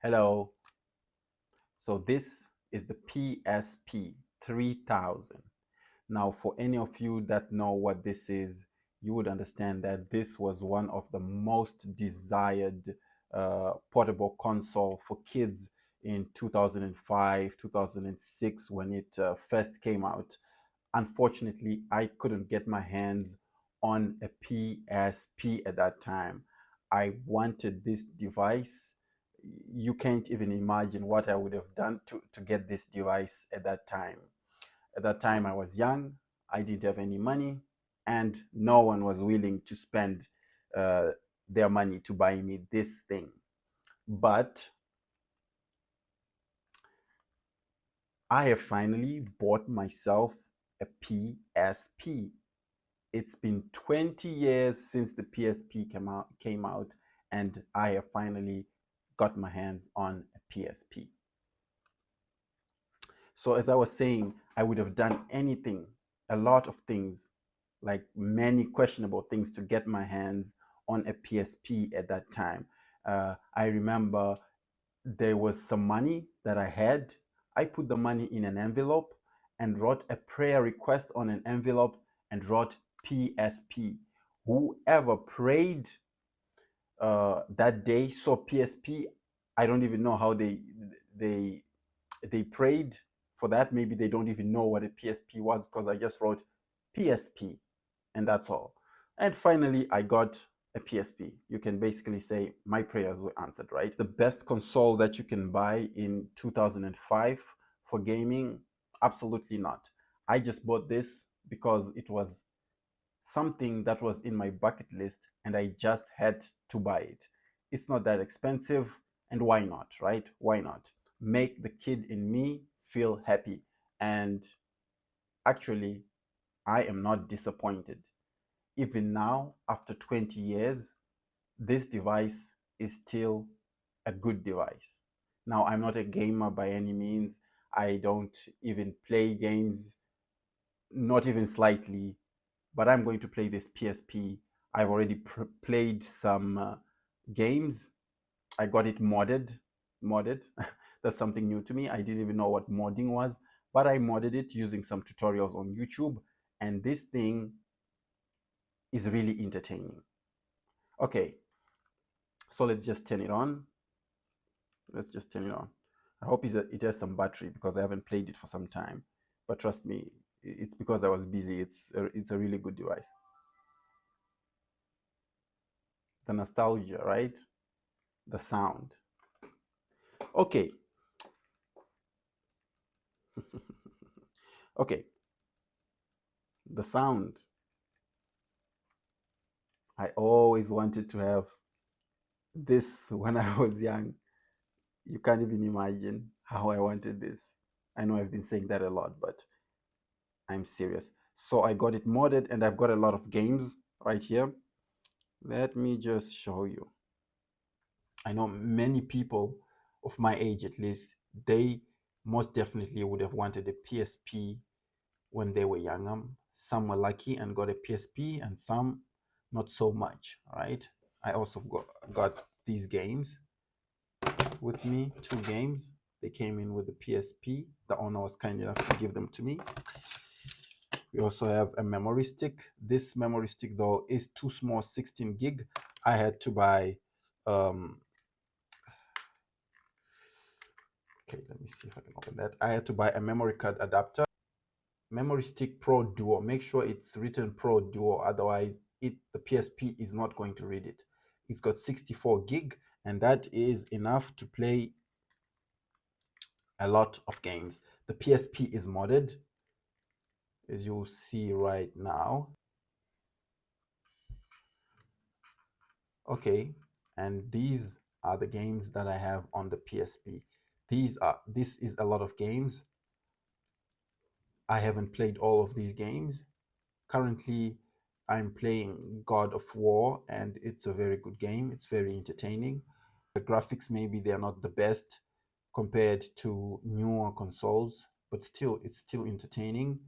Hello. So this is the PSP 3000. Now, for any of you that know what this is, you would understand that this was one of the most desired portable console for kids in 2005, 2006 when it first came out. Unfortunately, I couldn't get my hands on a PSP at that time. I wanted this device. You can't even imagine what I would have done to get this device at that time. At that time, I was young, I didn't have any money, and no one was willing to spend uh, their money to buy me this thing. But I have finally bought myself a PSP. It's been 20 years since the PSP came out, and I have finally got my hands on a PSP. So as I was saying, I would have done anything, a lot of things, like many questionable things to get my hands on a PSP at that time. I remember there was some money that I had. I put the money in an envelope and wrote a prayer request on an envelope and wrote PSP. Whoever prayed that day saw PSP. I don't even know how they they prayed for that. Maybe they don't even know what a PSP was because I just wrote PSP and that's all. And finally, I got a PSP. You can basically say my prayers were answered, right? The best console that you can buy in 2005 for gaming? Absolutely not. I just bought this because it was something that was in my bucket list and I just had to buy it. It's not that expensive, and why not, right? Why not? Make the kid in me feel happy. And actually, I am not disappointed. Even now, after 20 years, this device is still a good device. Now, I'm not a gamer by any means. I don't even play games, not even slightly, but I'm going to play this PSP. I've already played some games. I got it modded. That's something new to me. I didn't even know what modding was, but I modded it using some tutorials on YouTube, and this thing is really entertaining. Okay, so let's just turn it on. Let's just turn it on. I hope it has some battery because I haven't played it for some time. But trust me, it's because I was busy. It's a really good device. The nostalgia, right? The sound. Okay. Okay. The sound. I always wanted to have this when I was young. You can't even imagine how I wanted this. I know I've been saying that a lot, but I'm serious. So I got it modded and I've got a lot of games right here. Let me just show you. I know many people of my age, at least, they most definitely would have wanted a PSP when they were younger. Some were lucky and got a PSP, and some not so much. Right? I also got these games with me, 2 games. They came in with the PSP. The owner was kind enough to give them to me. We also have a memory stick. This memory stick, though, is too small, 16 gig. I had to buy okay, let me see if I can open that. I had to buy a memory card adapter. Memory stick Pro Duo. Make sure it's written Pro Duo, otherwise the PSP is not going to read it. It's got 64 gig, and that is enough to play a lot of games. The PSP is modded, as you'll see right now. Okay, and these are the games that I have on the PSP. This is a lot of games. I haven't played all of these games. Currently, I'm playing God of War, and it's a very good game. It's very entertaining. The graphics, maybe they're not the best compared to newer consoles, but still, it's still entertaining.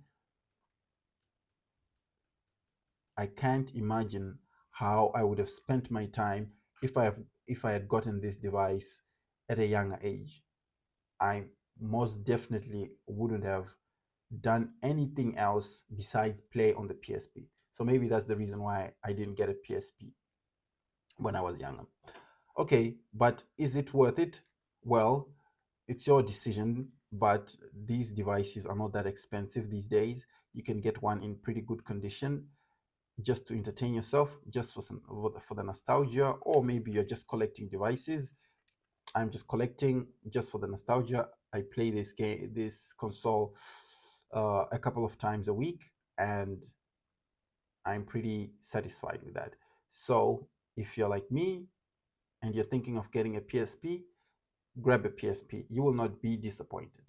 I can't imagine how I would have spent my time if I had gotten this device at a younger age, I most definitely wouldn't have done anything else besides play on the PSP. So maybe that's the reason why I didn't get a PSP when I was younger. Okay, but is it worth it? Well, it's your decision, but these devices are not that expensive these days. You can get one in pretty good condition just to entertain yourself, just for the nostalgia, or maybe you're just collecting devices. I'm just collecting just for the nostalgia. I play this console a couple of times a week, and I'm pretty satisfied with that. So if you're like me and you're thinking of getting a PSP, grab a PSP. You will not be disappointed.